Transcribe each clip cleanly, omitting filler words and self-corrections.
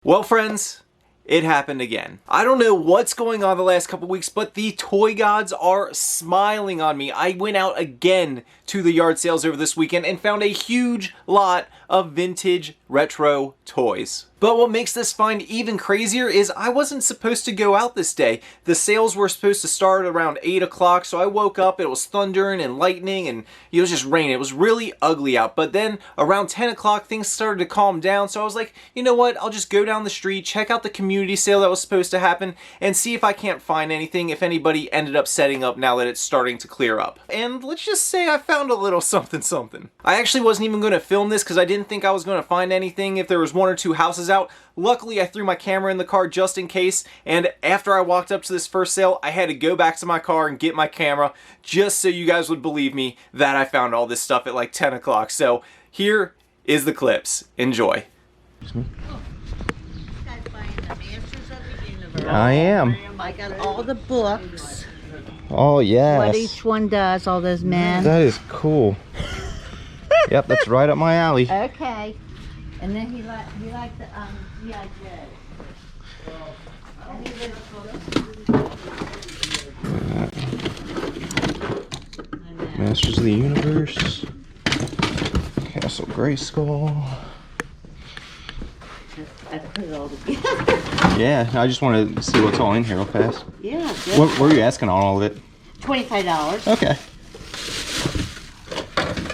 Well, friends, it happened again. I don't know what's going on the last couple weeks, but the toy gods are smiling on me. I went out again to the yard sales over this weekend and found a huge lot of vintage retro toys. But what makes this find even crazier is I wasn't supposed to go out this day. The sales were supposed to start around 8 o'clock, so I woke up, it was thundering and lightning, and it was just raining. It was really ugly out. But then around 10 o'clock, things started to calm down, so I was like, you know what, I'll just go down the street, check out the community sale that was supposed to happen, and see if I can't find anything, if anybody ended up setting up now that it's starting to clear up. And let's just say I found a little something something. I actually wasn't even going to film this because I didn't think I was going to find anything if there was one or two houses out. Luckily, I threw my camera in the car just in case, and after I walked up to this first sale, I had to go back to my car and get my camera just so you guys would believe me that I found all this stuff at like 10 o'clock. So here is the clips. Enjoy. I am. I got all the books. Oh, yes. What each one does, all those men. That is cool. Yep, that's right up my alley. Okay. And then he liked the G.I. Joe. Masters of the Universe. Castle Grayskull. I put it all together. Yeah, I just wanted to see what's all in here real fast. Yeah. What were you asking on all of it? $25. Okay.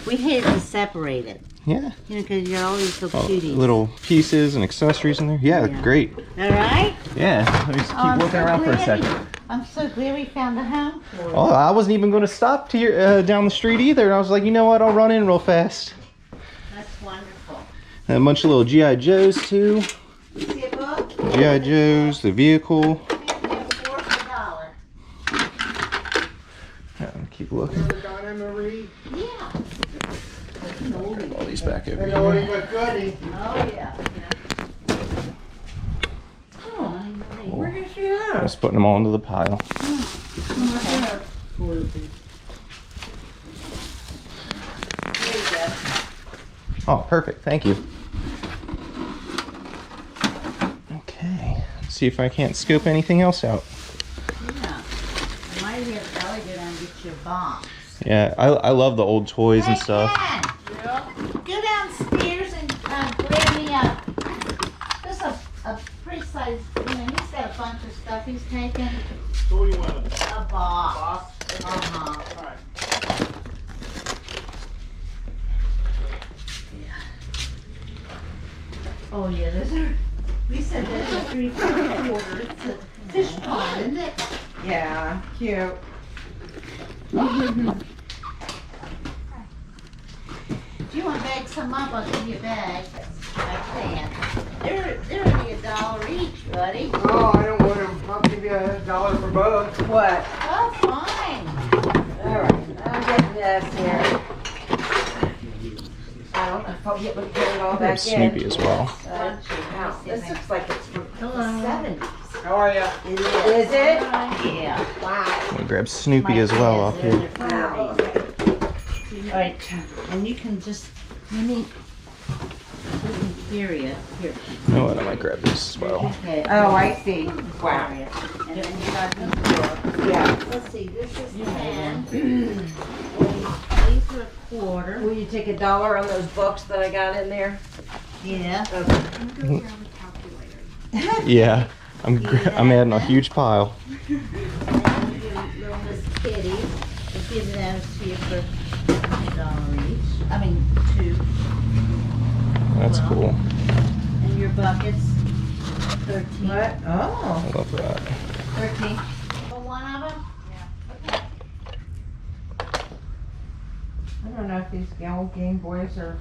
We hated to separate it. Yeah. You know, because you're always so cuties. Little pieces and accessories in there. Yeah, great. All right? Yeah, let me just keep looking around for a second. I'm so glad we found a home for it. Oh, I wasn't even going to stop to your, down the street either. I was like, you know what, I'll run in real fast. That's wonderful. And a bunch of little G.I. Joes too. See a book? G.I. Joes, the vehicle. Yeah, keep looking. Yeah. All these back over here. Oh, yeah. Oh, where did you go? Just putting them all into the pile. Oh, perfect. Thank you. Okay. Let's see if I can't scoop anything else out. Yeah. I might have probably go down and get you a box. Yeah, I love the old toys and stuff. Ken, go downstairs and grab me just a pretty size, you know, he's got a bunch of stuff he's taken. So what do you want? A box. Uh-huh. All right. Oh yeah, we said there's a 3/4. It's a fish pond, isn't it? Yeah, cute. If you want to bag some up, I'll give you a bag. I can. They're only $1 each, buddy. Oh, I don't want them. I'll give you $1 for both. What? Oh, fine. All right, I'm getting this here. I don't know if I'll be able to get it all back in. Snoopy as well. Wow, this looks like it's from the 70s. How are ya? It is. Is it? Yeah. Wow. I'm gonna grab Snoopy as well off here. Wow. All right, and you can just, let me carry it. Here. You know what? I might grab this as well. Okay. Oh, I see. Wow. And then you got the book. Yeah. Let's see, this is 10. These are a quarter. Will you take $1 on those books that I got in there? Yeah. Okay. Yeah, I'm adding a huge pile. And then we do little Miss Kitty. We'll give those to you for $1 each. I mean, 2. That's cool. And your buckets, 13. What? Oh. I love that. 13. For one of them? Yeah. Okay. I don't know if these old Game Boys are,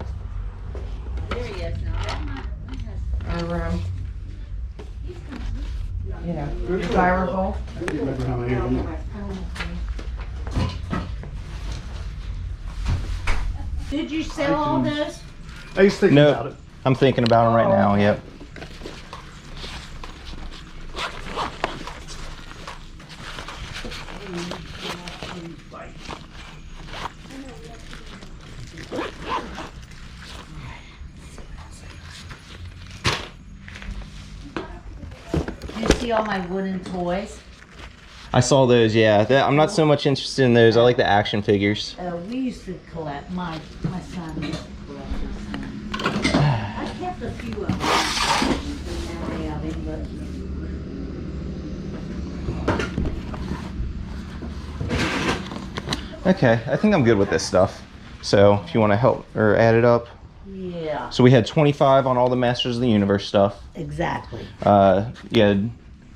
There he is now. you know, desirable. Did you sell all those? I was thinking about it. No, I'm thinking about them right now. Yep. You see all my wooden toys? I saw those, yeah. I'm not so much interested in those. I like the action figures. We used to collect, my son used to collect this. I kept a few of them in memory of him, but Okay, I think I'm good with this stuff. So if you want to help or add it up. yeah. So we had 25 on all the Masters of the Universe stuff. Exactly. You had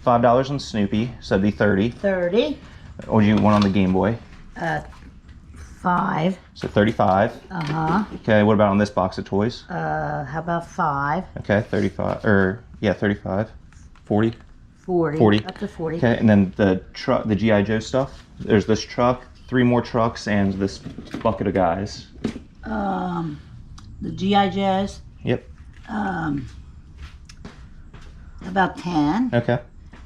$5 on Snoopy, so that'd be 30. 30. What do you want on the Game Boy? 5. So 35. Uh-huh. Okay, what about on this box of toys? How about 5? Okay, 35, or yeah, 35. 40. 40. 40. Up to 40. Okay, and then the truck, the G.I. Joe stuff. There's this truck, 3 more trucks, and this bucket of guys. The G.I. Joes. Yep. About 10. Okay.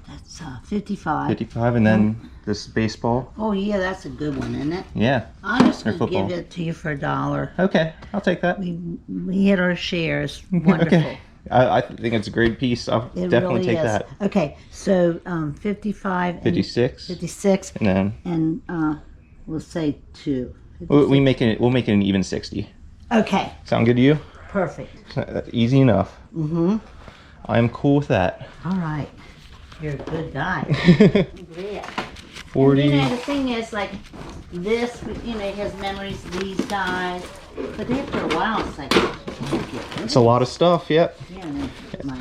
That's 55. 55, and then this baseball. Oh yeah, that's a good one, isn't it? Yeah. I'm just Or gonna give football. it to you for $1. Okay, I'll take that. We hit our shares. Wonderful. Okay. I think it's a great piece. I'll It definitely really take is. that. Okay, so 55 and 56. 56 And then and we'll say 2. we'll make it an even 60. Okay, Sound good to you? perfect. Easy enough. Mm-hmm. I'm cool with that. All right. You're a good guy. Yeah. 40. You know, the thing is, like, this, you know, it has memories of these guys. But after a while, it's like, It's a lot of stuff, yep. yeah, and then my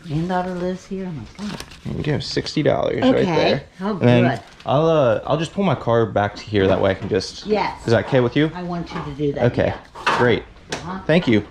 granddaughter lives here. I'm like, God. There you go, $60 right Okay. there. Oh, And then good. I'll just pull my car back to here, that way I can just... Yes. Is that okay with you? I want you to do that. Okay, Yeah. great. Uh-huh. Thank you.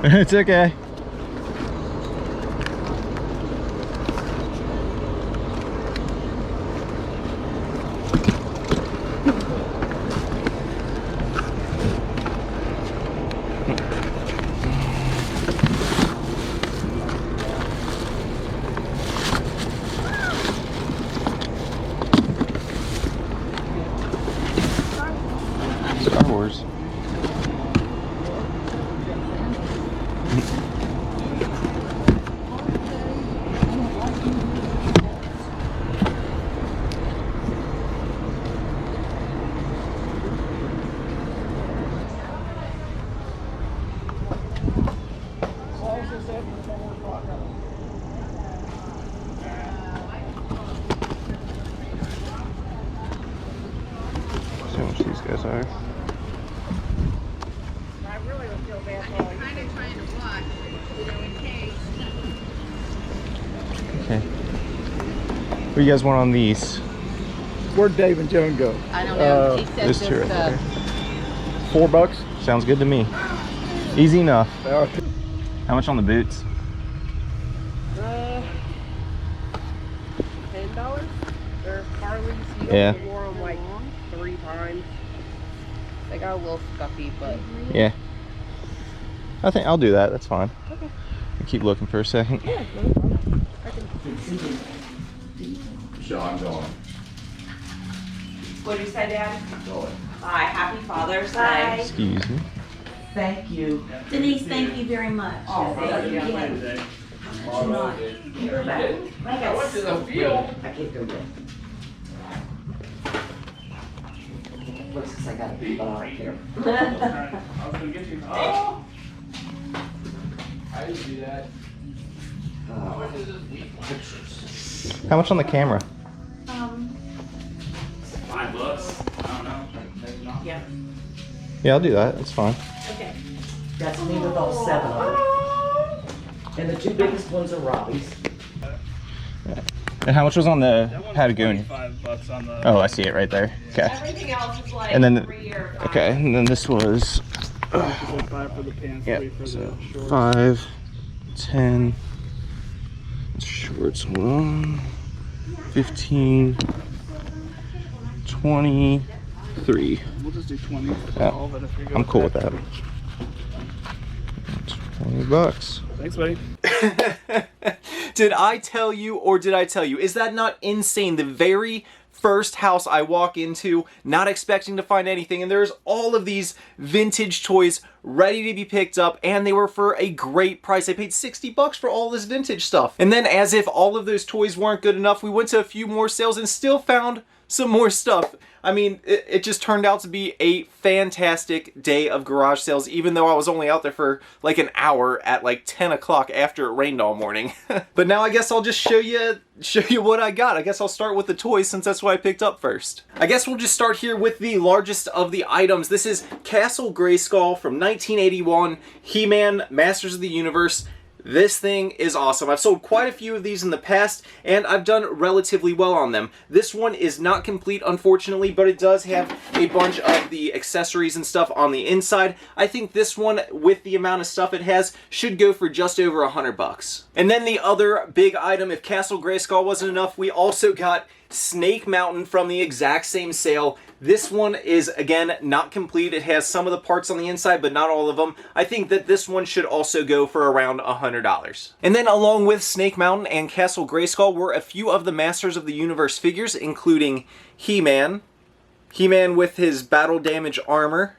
It's okay. Star Wars. See how much these guys are. Okay. What do you guys want on these? Where'd Dave and Joan go? I don't know. He said Those just two right there. $4? Sounds good to me. Easy enough. $10. How much on the boots? They're Harleys. You Yeah. only wore them like 3 times. They got a little scuffy, but Yeah. I think I'll do that. That's fine. Okay. Keep looking for a second. Sean going. What did you say, Dad? Going. Hi, happy Father's Day. Excuse me. Thank you. Denise, thank you very much. Oh, thank you. You're back. I went to the field. I can't do that. Looks like I got a big ball right here. I was gonna get you. Oh! I didn't do that. How much is this week? How much on the camera? $5. I don't know. Yeah. Yeah, I'll do that. That's fine. That's me with all 7 of them. And the 2 biggest ones are Robbie's. And how much was on the Patagonia? $5 on the. Oh, I see it right there. Okay. Everything else is like And then 3 or 5. Okay, and then this was 5 for the pants, yeah, 3 for so the shorts. 5, 10, Shorts, hold on. 15, 23. We'll just do 20. Yeah, All of it if you're good I'm with cool with that. 20 bucks. Thanks, buddy. Did I tell you, or did I tell you? Is that not insane? The very first house I walk into, not expecting to find anything, and there's all of these vintage toys ready to be picked up, and they were for a great price. I paid 60 bucks for all this vintage stuff. And then, as if all of those toys weren't good enough, we went to a few more sales and still found some more stuff. I mean, it just turned out to be a fantastic day of garage sales, even though I was only out there for like an hour at like 10 o'clock after it rained all morning. But now I guess I'll just show you what I got. I guess I'll start with the toys since that's what I picked up first. I guess we'll just start here with the largest of the items. This is Castle Grayskull from 1981, He-Man, Masters of the Universe. This thing is awesome. I've sold quite a few of these in the past, and I've done relatively well on them. This one is not complete, unfortunately, but it does have a bunch of the accessories and stuff on the inside. I think this one, with the amount of stuff it has, should go for just over 100 bucks. And then the other big item, if Castle Grayskull wasn't enough, we also got Snake Mountain from the exact same sale. This one is, again, not complete. It has some of the parts on the inside, but not all of them. I think that this one should also go for around $100. And then along with Snake Mountain and Castle Grayskull were a few of the Masters of the Universe figures, including He-Man. He-Man with his battle damage armor.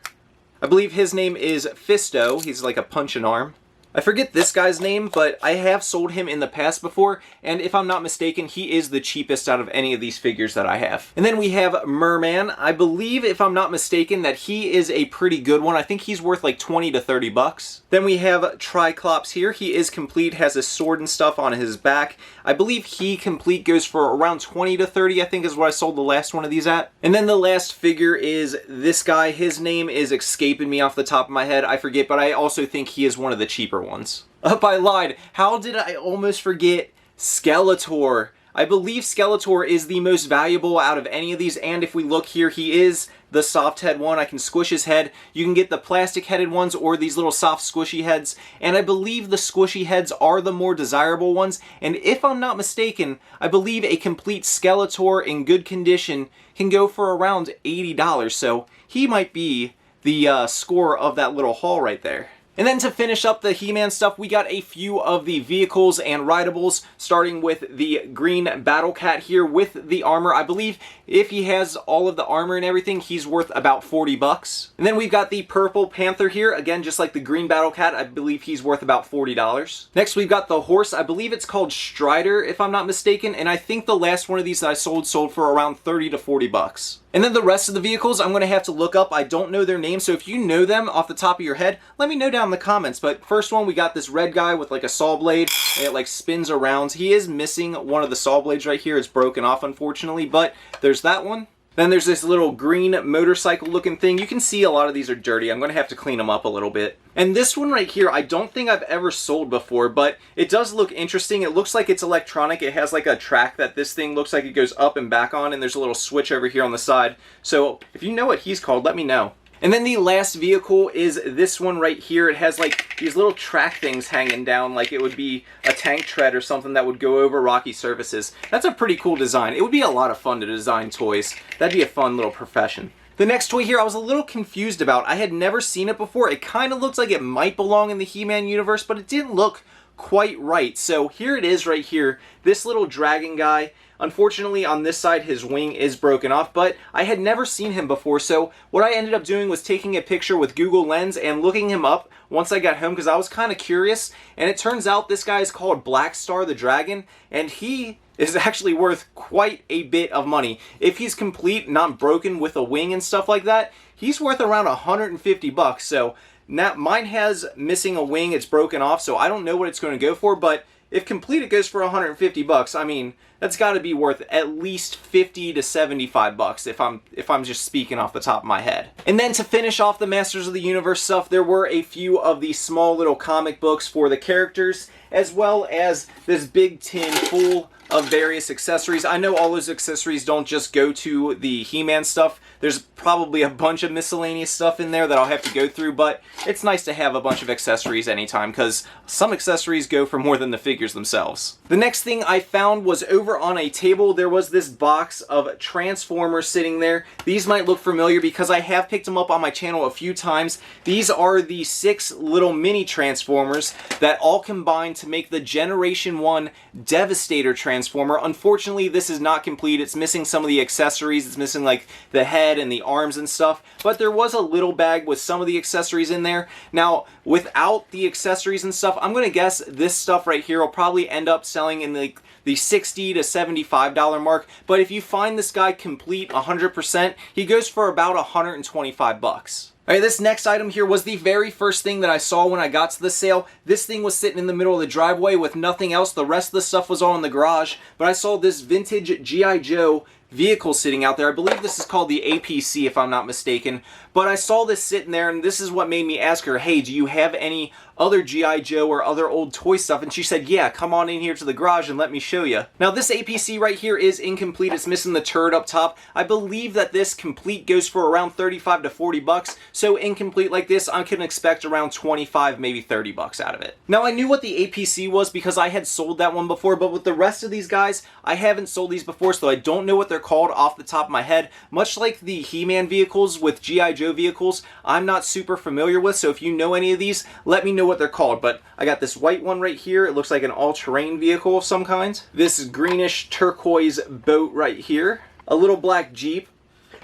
I believe his name is Fisto. He's like a punch and arm. I forget this guy's name, but I have sold him in the past before, and if I'm not mistaken, he is the cheapest out of any of these figures that I have. And then we have Merman. I believe, if I'm not mistaken, that he is a pretty good one. I think he's worth like 20 to 30 bucks. Then we have Triclops here. He is complete, has a sword and stuff on his back. I believe he complete goes for around 20 to 30, I think is what I sold the last one of these at. And then the last figure is this guy. His name is escaping me off the top of my head. I forget, but I also think he is one of the cheaper ones. I lied. How did I almost forget Skeletor? I believe Skeletor is the most valuable out of any of these, and if we look here, he is the soft head one. I can squish his head. You can get the plastic headed ones or these little soft squishy heads, and I believe the squishy heads are the more desirable ones, and if I'm not mistaken, I believe a complete Skeletor in good condition can go for around $80, so he might be the score of that little haul right there. And then to finish up the He-Man stuff, we got a few of the vehicles and rideables, starting with the green Battle Cat here with the armor. I believe if he has all of the armor and everything, he's worth about 40 bucks. And then we've got the purple Panther here, again, just like the green Battle Cat, I believe he's worth about $40. Next, we've got the horse. I believe it's called Strider, if I'm not mistaken, and I think the last one of these that I sold for around 30 to 40 bucks. And then the rest of the vehicles, I'm going to have to look up. I don't know their names, so if you know them off the top of your head, let me know down in the comments. But first one, we got this red guy with like a saw blade, and it like spins around. He is missing one of the saw blades right here. It's broken off, unfortunately, but there's that one. Then there's this little green motorcycle looking thing. You can see a lot of these are dirty. I'm going to have to clean them up a little bit. And this one right here, I don't think I've ever sold before, but it does look interesting. It looks like it's electronic. It has like a track that this thing looks like it goes up and back on, and there's a little switch over here on the side. So if you know what he's called, let me know. And then the last vehicle is this one right here. It has like these little track things hanging down like it would be a tank tread or something that would go over rocky surfaces. That's a pretty cool design. It would be a lot of fun to design toys. That'd be a fun little profession. The next toy here I was a little confused about. I had never seen it before. It kind of looks like it might belong in the He-Man universe, but it didn't look quite right. So here it is right here. This little dragon guy. Unfortunately, on this side, his wing is broken off, but I had never seen him before, so what I ended up doing was taking a picture with Google Lens and looking him up once I got home, because I was kind of curious, and it turns out this guy is called Black Star the Dragon, and he is actually worth quite a bit of money. If he's complete, not broken with a wing and stuff like that, he's worth around 150 bucks, so now mine has missing a wing, it's broken off, so I don't know what it's going to go for, but if complete it goes for 150 bucks, I mean, that's got to be worth at least 50 to 75 bucks if I'm just speaking off the top of my head. And then to finish off the Masters of the Universe stuff, there were a few of these small little comic books for the characters, as well as this big tin full of various accessories. I know all those accessories don't just go to the He-Man stuff. There's probably a bunch of miscellaneous stuff in there that I'll have to go through, but it's nice to have a bunch of accessories anytime, because some accessories go for more than the figures themselves. The next thing I found was over on a table. There was this box of Transformers sitting there. These might look familiar because I have picked them up on my channel a few times. These are the 6 little mini Transformers that all combine to make the Generation 1 Devastator Transformer. Unfortunately, this is not complete. It's missing some of the accessories. It's missing like the head and the arms and stuff, but there was a little bag with some of the accessories in there. Now, without the accessories and stuff, I'm gonna guess this stuff right here will probably end up selling in the $60 to $75 mark, but if you find this guy complete 100%, he goes for about 125 bucks. Alright, this next item here was the very first thing that I saw when I got to the sale. This thing was sitting in the middle of the driveway with nothing else. The rest of the stuff was all in the garage, but I saw this vintage G.I. Joe vehicle sitting out there. I believe this is called the APC if I'm not mistaken, but I saw this sitting there and this is what made me ask her, hey, do you have any other G.I. Joe or other old toy stuff? And she said, yeah, come on in here to the garage and let me show you. Now this APC right here is incomplete. It's missing the turret up top. I believe that this complete goes for around 35 to 40 bucks. So incomplete like this, I can expect around 25, maybe 30 bucks out of it. Now I knew what the APC was because I had sold that one before, but with the rest of these guys, I haven't sold these before, so I don't know what they're called off the top of my head. Much like the He-Man vehicles with G.I. Joe vehicles, I'm not super familiar with, so if you know any of these, let me know what they're called. But I got this white one right here. It looks like an all-terrain vehicle of some kind. This greenish turquoise boat right here. A little black Jeep.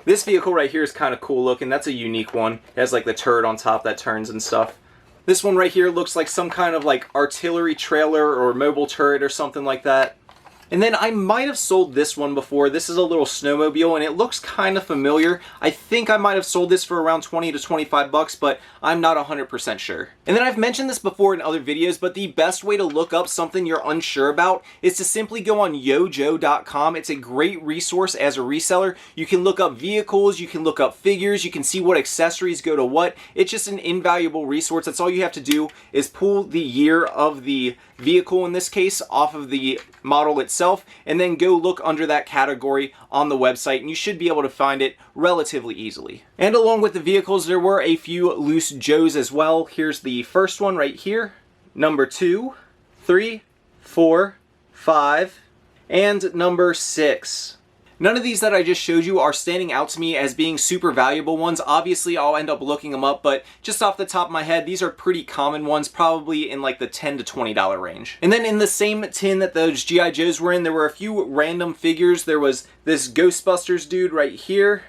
This vehicle right here is kind of cool looking. That's a unique one. It has like the turret on top that turns and stuff. This one right here looks like some kind of like artillery trailer or mobile turret or something like that. And then I might have sold this one before. This is a little snowmobile and it looks kind of familiar. I think I might have sold this for around 20 to 25 bucks, but I'm not 100% sure. And then I've mentioned this before in other videos, but the best way to look up something you're unsure about is to simply go on yojo.com. It's a great resource as a reseller. You can look up vehicles, you can look up figures, you can see what accessories go to what. It's just an invaluable resource. That's all you have to do is pull the year of the vehicle, in this case, off of the model itself, and then go look under that category on the website, and you should be able to find it relatively easily. And along with the vehicles, there were a few loose Joes as well. Here's the first one right here, number 2, 3, 4, 5, and number 6. None of these that I just showed you are standing out to me as being super valuable ones. Obviously, I'll end up looking them up, but just off the top of my head, these are pretty common ones, probably in like the $10 to $20 range. And then in the same tin that those G.I. Joes were in, there were a few random figures. There was this Ghostbusters dude right here,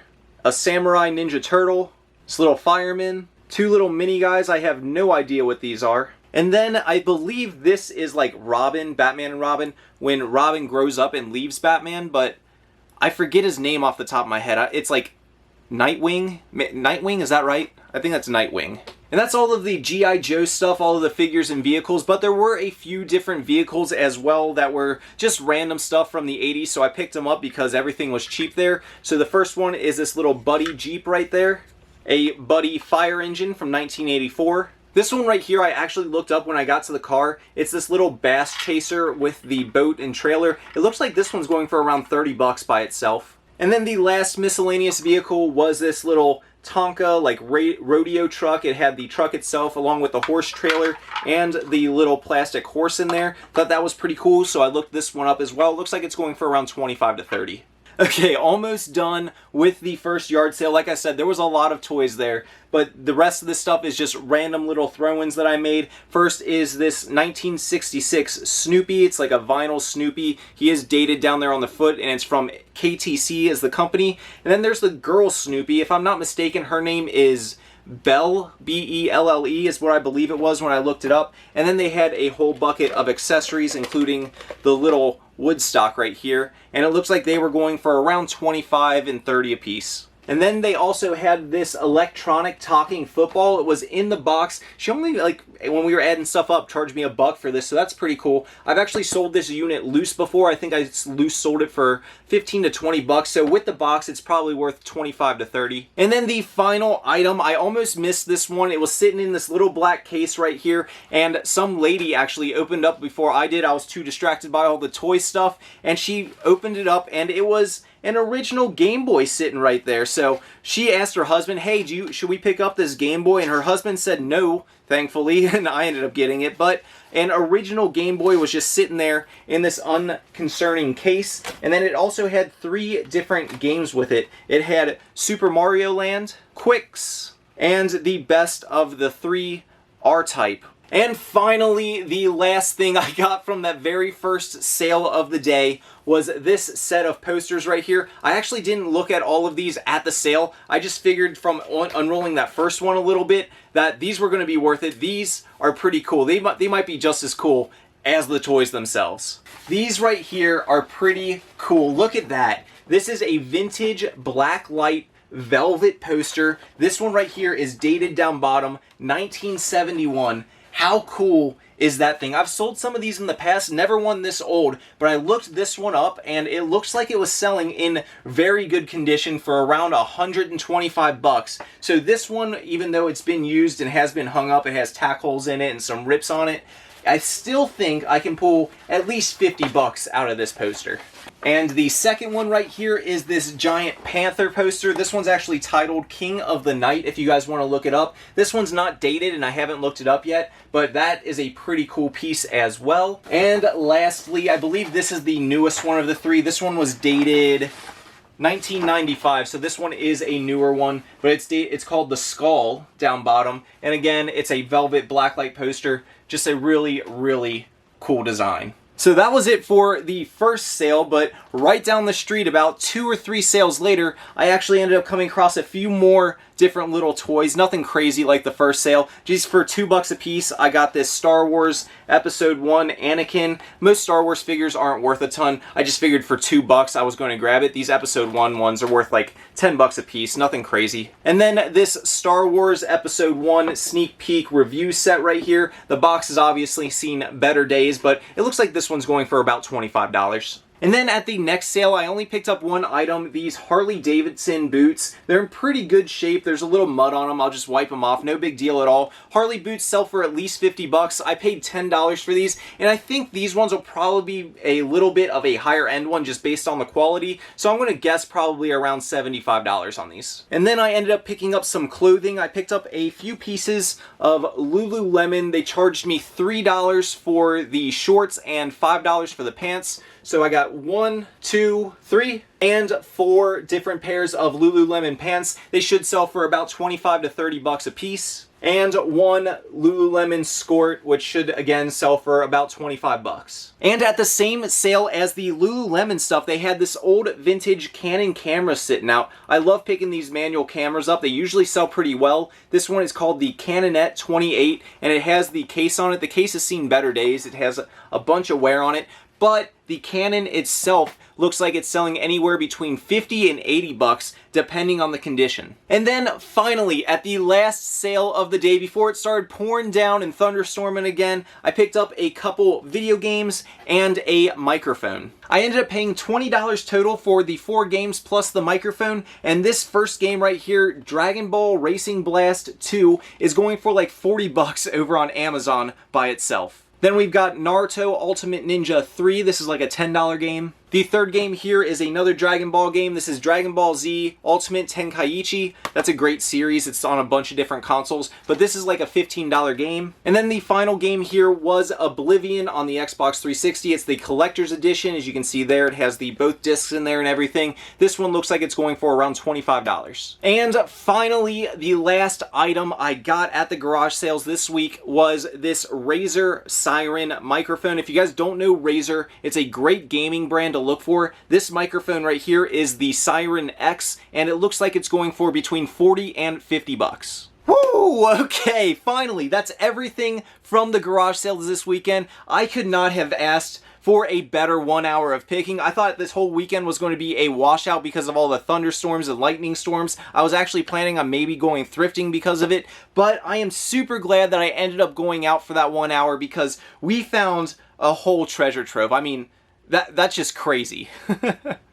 a Samurai Ninja Turtle, this little fireman, 2 little mini guys. I have no idea what these are. And then I believe this is like Robin, Batman and Robin, when Robin grows up and leaves Batman, but I forget his name off the top of my head. It's like Nightwing? Nightwing, is that right? I think that's Nightwing. And that's all of the G.I. Joe stuff, all of the figures and vehicles, but there were a few different vehicles as well that were just random stuff from the 80s, so I picked them up because everything was cheap there. So the first one is this little Buddy Jeep right there, a Buddy fire engine from 1984. This one right here I actually looked up when I got to the car. It's this little Bass Chaser with the boat and trailer. It looks like this one's going for around 30 bucks by itself. And then the last miscellaneous vehicle was this little Tonka like rodeo truck. It had the truck itself along with the horse trailer and the little plastic horse in there. Thought that was pretty cool, so I looked this one up as well. It looks like it's going for around 25 to 30. Okay, almost done with the first yard sale. Like I said, there was a lot of toys there, but the rest of this stuff is just random little throw-ins that I made. First is this 1966 Snoopy. It's like a vinyl Snoopy. He is dated down there on the foot, and it's from KTC as the company. And then there's the girl Snoopy. If I'm not mistaken, her name is Belle, B-E-L-L-E is what I believe it was when I looked it up. And then they had a whole bucket of accessories, including the little Woodstock right here. And it looks like they were going for around 25 and 30 a piece. And then they also had this electronic talking football. It was in the box. She only, like, when we were adding stuff up, charged me $1 for this, so that's pretty cool. I've actually sold this unit loose before. I think I loose sold it for 15 to 20 bucks. So with the box, it's probably worth 25 to 30. And then the final item, I almost missed this one. It was sitting in this little black case right here, and some lady actually opened up before I did. I was too distracted by all the toy stuff, and she opened it up, and it was an original Game Boy sitting right there. So she asked her husband, hey, should we pick up this Game Boy? And her husband said no, thankfully, and I ended up getting it. But an original Game Boy was just sitting there in this unconcerning case. And then it also had 3 different games with it. It had Super Mario Land, Quicks, and the best of the 3 R-Type. And finally, the last thing I got from that very first sale of the day was this set of posters right here. I actually didn't look at all of these at the sale. I just figured from unrolling that first one a little bit that these were going to be worth it. These are pretty cool. They might be just as cool as the toys themselves. These right here are pretty cool. Look at that. This is a vintage black light velvet poster. This one right here is dated down bottom, 1971. How cool is that thing? I've sold some of these in the past, never one this old, but I looked this one up and it looks like it was selling in very good condition for around 125 bucks. So this one, even though it's been used and has been hung up, it has tack holes in it and some rips on it, I still think I can pull at least 50 bucks out of this poster. And the second one right here is this giant panther poster. This one's actually titled King of the Night, if you guys want to look it up. This one's not dated and I haven't looked it up yet, but that is a pretty cool piece as well. And lastly, I believe this is the newest one of the 3. This one was dated 1995, so this one is a newer one, but it's called The Skull down bottom. And again, it's a velvet blacklight poster. Just a really, really cool design. So that was it for the first sale, but right down the street, about 2 or 3 sales later, I actually ended up coming across a few more different little toys. Nothing crazy like the first sale. Just for $2 a piece, I got this Star Wars Episode 1 Anakin. Most Star Wars figures aren't worth a ton. I just figured for $2 I was going to grab it. These Episode 1 ones are worth like 10 bucks a piece. Nothing crazy. And then this Star Wars Episode 1 sneak peek review set right here. The box has obviously seen better days, but it looks like this one's going for about $25. And then at the next sale, I only picked up one item, these Harley Davidson boots. They're in pretty good shape. There's a little mud on them. I'll just wipe them off. No big deal at all. Harley boots sell for at least 50 bucks. I paid $10 for these, and I think these ones will probably be a little bit of a higher end one just based on the quality. So I'm going to guess probably around $75 on these. And then I ended up picking up some clothing. I picked up a few pieces of Lululemon. They charged me $3 for the shorts and $5 for the pants. So I got 1, 2, 3, and 4 different pairs of Lululemon pants. They should sell for about 25 to 30 bucks a piece. And 1 Lululemon skirt, which should again sell for about 25 bucks. And at the same sale as the Lululemon stuff, they had this old vintage Canon camera sitting out. I love picking these manual cameras up. They usually sell pretty well. This one is called the Canonette 28, and it has the case on it. The case has seen better days. It has a bunch of wear on it. But the Canon itself looks like it's selling anywhere between 50 and 80 bucks depending on the condition. And then finally, at the last sale of the day before it started pouring down and thunderstorming again, I picked up a couple video games and a microphone. I ended up paying $20 total for the 4 games plus the microphone, and this first game right here, Dragon Ball Racing Blast 2, is going for like 40 bucks over on Amazon by itself. Then we've got Naruto Ultimate Ninja 3. This is like a $10 game. The third game here is another Dragon Ball game. This is Dragon Ball Z Ultimate Tenkaichi. That's a great series. It's on a bunch of different consoles, but this is like a $15 game. And then the final game here was Oblivion on the Xbox 360. It's the collector's edition. As you can see there, it has both discs in there and everything. This one looks like it's going for around $25. And finally, the last item I got at the garage sales this week was this Razer Siren microphone. If you guys don't know Razer, it's a great gaming brand to look for. This microphone right here is the Siren X, and it looks like it's going for between 40 and 50 bucks. Woo! Okay, finally, that's everything from the garage sales this weekend. I could not have asked for a better 1 hour of picking. I thought this whole weekend was going to be a washout because of all the thunderstorms and lightning storms. I was actually planning on maybe going thrifting because of it, but I am super glad that I ended up going out for that 1 hour because we found a whole treasure trove. I mean, that's just crazy.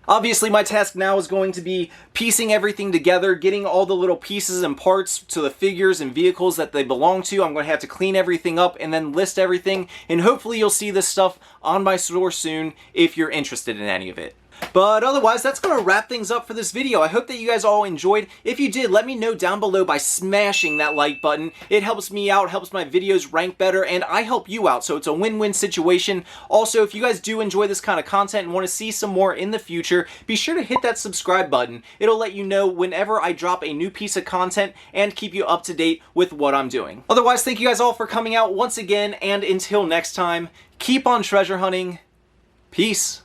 Obviously, my task now is going to be piecing everything together, getting all the little pieces and parts to the figures and vehicles that they belong to. I'm going to have to clean everything up and then list everything, and hopefully you'll see this stuff on my store soon if you're interested in any of it. But otherwise, that's going to wrap things up for this video. I hope that you guys all enjoyed. If you did, let me know down below by smashing that like button. It helps me out, helps my videos rank better, and I help you out, so it's a win-win situation. Also, if you guys do enjoy this kind of content and want to see some more in the future, be sure to hit that subscribe button. It'll let you know whenever I drop a new piece of content and keep you up to date with what I'm doing. Otherwise, thank you guys all for coming out once again, and until next time, keep on treasure hunting. Peace.